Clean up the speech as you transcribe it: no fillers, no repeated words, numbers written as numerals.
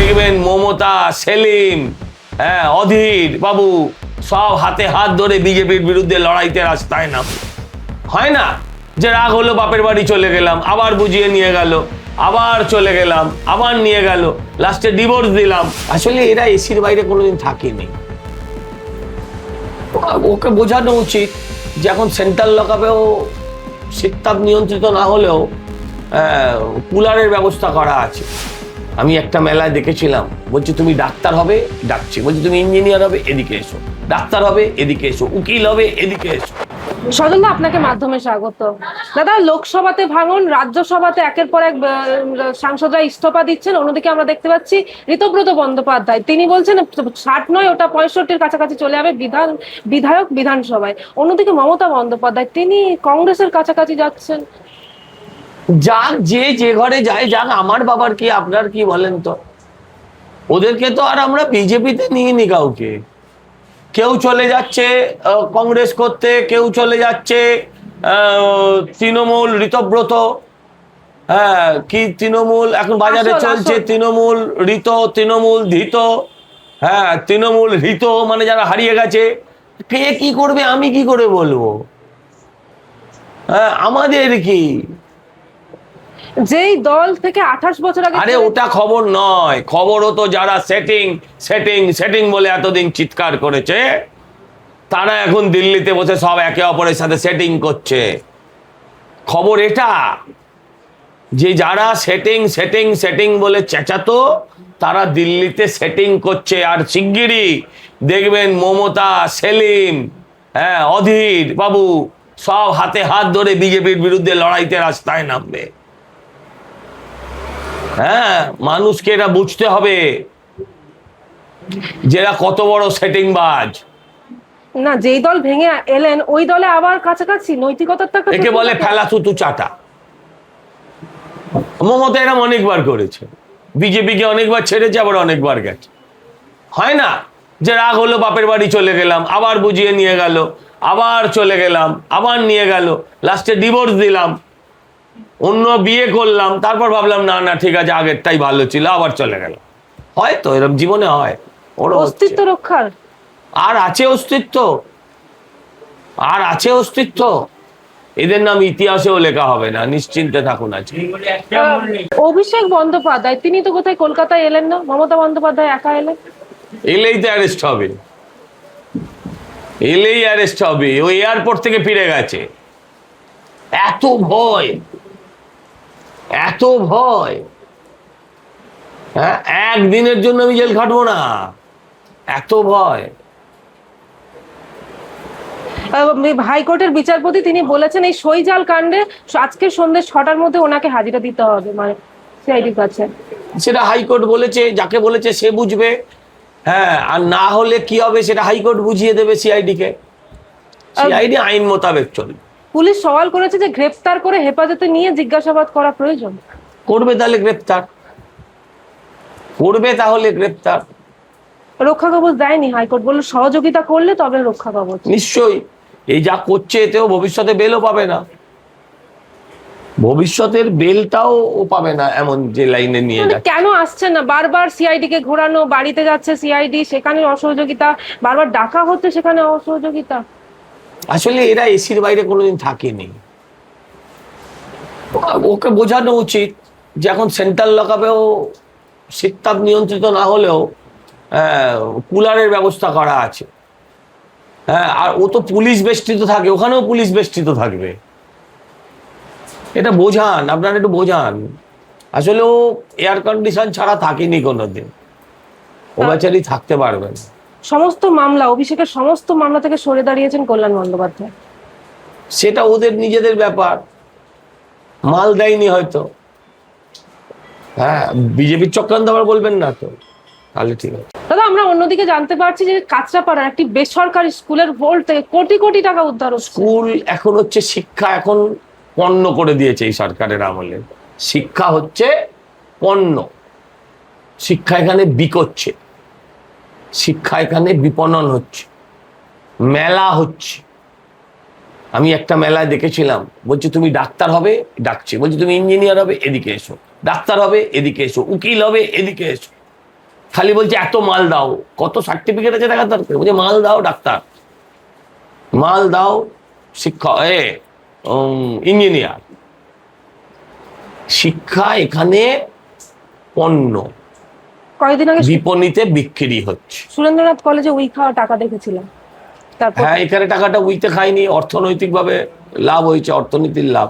দেখবেন মমতা, সেলিম, হ্যাঁ, অধীর বাবু সব হাতে হাত ধরে বিজেপির বিরুদ্ধে লড়াইতে রাস্তায় নাম। হয় না যে রাগ হলো বাপের বাড়ি চলে গেলাম, আবার বুঝিয়ে নিয়ে গেল, আবার চলে গেলাম, আবার নিয়ে গেল, লাস্টে ডিভোর্স দিলাম। আসলে এরা এসির বাইরে কোনোদিন থাকেনি। ওকে বোঝানো উচিত যে এখন সেন্ট্রাল লকআপেও শীততাপ নিয়ন্ত্রিত না হলেও কুলারের ব্যবস্থা করা আছে। আমি একটা মেলায় দেখেছিলাম, বলছি তুমি ডাক্তার হবে, ডাকছি, বলছি তুমি ইঞ্জিনিয়ার হবে, এদিকে এসো, ডাক্তার হবে এদিকে এসো, উকিল হবে এদিকে এসো। সজলদা, আপনাকে মাধ্যমে স্বাগত। দাদা, লোকসভাতে ভাঙন, রাজ্যসভাতে একের পর এক সাংসদরা ইস্তফা দিচ্ছেন। অন্যদিকে আমরা দেখতে পাচ্ছি ঋতব্রত বন্দ্যোপাধ্যায়, তিনি বলছেন 60 নয়, ওটা 65-র কাছাকাছি চলে যাবে বিধায়ক বিধানসভায়। অন্যদিকে মমতা বন্দ্যোপাধ্যায়, তিনি কংগ্রেসের কাছাকাছি যাচ্ছেন। যাক, যে ঘরে যায় যাক, আমার বাবার কি আপনার কি বলেন তো? ওদেরকে তো আর আমরা বিজেপিতে নিয়ে নি কাউকে। কেউ চলে যাচ্ছে কংগ্রেস করতে, কেউ চলে যাচ্ছে তৃণমূল, ঋতব্রত, হ্যাঁ, কি তৃণমূল এখন বাজারে চলছে, তৃণমূল ঋত, তৃণমূল ধৃত, হ্যাঁ, তৃণমূল হৃত, মানে যারা হারিয়ে গেছে। কে কি করবে আমি কি করে বলবো? হ্যাঁ, আমাদের কি, যেই দল থেকে 28 বছর আগে, আরে ওটা খবর নয়, খবর হতো যারা সেটিং সেটিং সেটিং বলে এতদিন চিৎকার করেছে, তারা এখন দিল্লিতে বসে সব একে অপরের সাথে সেটিং করছে। খবর এটা যে যারা সেটিং সেটিং সেটিং বলে চেঁচাতো, তারা দিল্লিতে সেটিং করছে। আর শিগগিরই দেখবেন মমতা, সেলিম, হ্যাঁ, অধীর বাবু সব হাতে হাত ধরে বিজেপির বিরুদ্ধে লড়াইতে রাস্তায় নামবে। হ্যাঁ, মানুষকে এটা বুঝতে হবে যেটা কত বড় সেটিং বাজ। না, যেই দল ভেঙে এলেন ওই দলে আবার কাছাকাছি, নৈতিকতার তো একে বলে ফেলা থুতু চাটা। মমতা এরকম অনেকবার করেছে, বিজেপিকে অনেকবার ছেড়েছে, আবার অনেকবার গেছে। হয় না যে রাগ হলো বাপের বাড়ি চলে গেলাম, আবার বুঝিয়ে নিয়ে গেল, আবার চলে গেলাম, আবার নিয়ে গেল, লাস্টে ডিভোর্স দিলাম, অন্য বিয়ে করলাম, তারপর ভাবলাম না না ঠিক আছে আগেরটাই ভালো ছিল, আবার চলে গেল। হয়তো এরকম জীবনে হয়। ওর অস্তিত্ব রক্ষার আর আছে অস্তিত্ব, আর আছে অস্তিত্ব। এদের নাম ইতিহাসেও লেখা হবে না, নিশ্চিন্তে থাকুন। আছে অভিষেক বন্দ্যোপাধ্যায়, তিনি তো কোথায় কলকাতায় এলেন না, মমতা বন্দ্যোপাধ্যায় একা এলেন। এলেই তো অ্যারেস্ট হবে, এলেই অ্যারেস্ট হবে। ওই এয়ারপোর্ট থেকে ফিরে গেছে। এত ভয়, এত ভয়। হ্যাঁ, একদিনের জন্য আমি জেল খাটবো না, এত ভয়। হাইকোর্টের বিচারপতি তিনি বলেছেন এই সইজাল কাণ্ডে আজকে সন্ধ্যে 6টার মধ্যে ওনাকে হাজিরা দিতে হবে, মানে সিআইডির কাছে। সেটা হাইকোর্ট বলেছে, যাকে বলেছে সে বুঝবে। হ্যাঁ, আর না হলে কি হবে সেটা হাইকোর্ট বুঝিয়ে দেবে সিআইডি কে। সিআইডি আইন মোতাবেক চলবে। পুলিশ সওয়াল করেছে যে গ্রেফতার করে হেফাজতে নিয়ে জিজ্ঞাসাবাদ করা প্রয়োজন। করবে তাহলে গ্রেফতার, করবে তাহলে গ্রেফতার। রক্ষা কবচ দেয়নি হাইকোর্ট, বলল সহযোগিতা করলে তবে রক্ষা কবচ। নিশ্চয়ই, এই যা করছে এতেও ভবিষ্যতে বেলও পাবে না, ভবিষ্যতের বেলটাও ও পাবে না, এমন যে লাইনে নিয়ে যাচ্ছে। কেন আসছে না? বারবার সিআইডি কে ঘোরানো, বাড়িতে যাচ্ছে সিআইডি, সেখানে অসহযোগিতা, বারবার ডাকা হচ্ছে, সেখানে অসহযোগিতা। আসলে এরা এসির বাইরে কোনোদিন থাকেনি। ওকে বোঝানো উচিত যে এখন সেন্ট্রাল লকআপেও শীততাপ নিয়ন্ত্রিত না হলেও কুলারের ব্যবস্থা করা আছে। হ্যাঁ, আর ও তো পুলিশ বেষ্টিত থাকে, ওখানেও পুলিশ বেষ্টিত থাকবে। এটা বোঝান, আপনারা একটু বোঝান। আসলে ও এয়ার কন্ডিশন ছাড়া থাকেনি কোনোদিন, ও বেচারি থাকতে পারবে না। সমস্ত মামলা, অভিষেকের সমস্ত মামলা থেকে সরে দাঁড়িয়েছেন কল্যাণ বন্দ্যোপাধ্যায়। সেটা ওদের নিজেদের ব্যাপার, মাল দেয়নি হয়তো। হ্যাঁ, বিজেপির চক্রান্ত আবার বলবেন না তো, তাহলে ঠিক আছে। দাদা, আমরা অন্যদিকে জানতে পারছি যে কাঁচরাপাড়ার একটি বেসরকারি স্কুলের ভোল্ট থেকে কোটি কোটি টাকা উদ্ধার হচ্ছে। স্কুল এখন হচ্ছে শিক্ষা, এখন পণ্য করে দিয়েছে এই সরকারের আমলে। শিক্ষা হচ্ছে পণ্য, শিক্ষা এখানে বিকোচ্ছে, শিক্ষা এখানে বিপণন হচ্ছে, মেলা হচ্ছে। আমি একটা মেলায় দেখেছিলাম, বলছি তুমি ডাক্তার হবে, ডাকছি, বলছি তুমি ইঞ্জিনিয়ার হবে, এদিকে এসো, ডাক্তার হবে এদিকে এসো, উকিল হবে এদিকে এসো। খালি বলছে এত মাল দাও, কত সার্টিফিকেট আছে দেখার দরকার, বলছে মাল দাও ডাক্তার, মাল দাও শিক্ষক, ইঞ্জিনিয়ার। শিক্ষা এখানে পণ্য, কয়েকদিন আগে বিপণীতে বিক্রি হচ্ছে। সুরেন্দ্রনাথ কলেজে উই খাওয়া টাকা দেখেছিলাম, তারপর হ্যাঁ, এখানে টাকাটা উইতে খায়নি, অর্থনৈতিকভাবে লাভ হয়েছে, অর্থনীতির লাভ।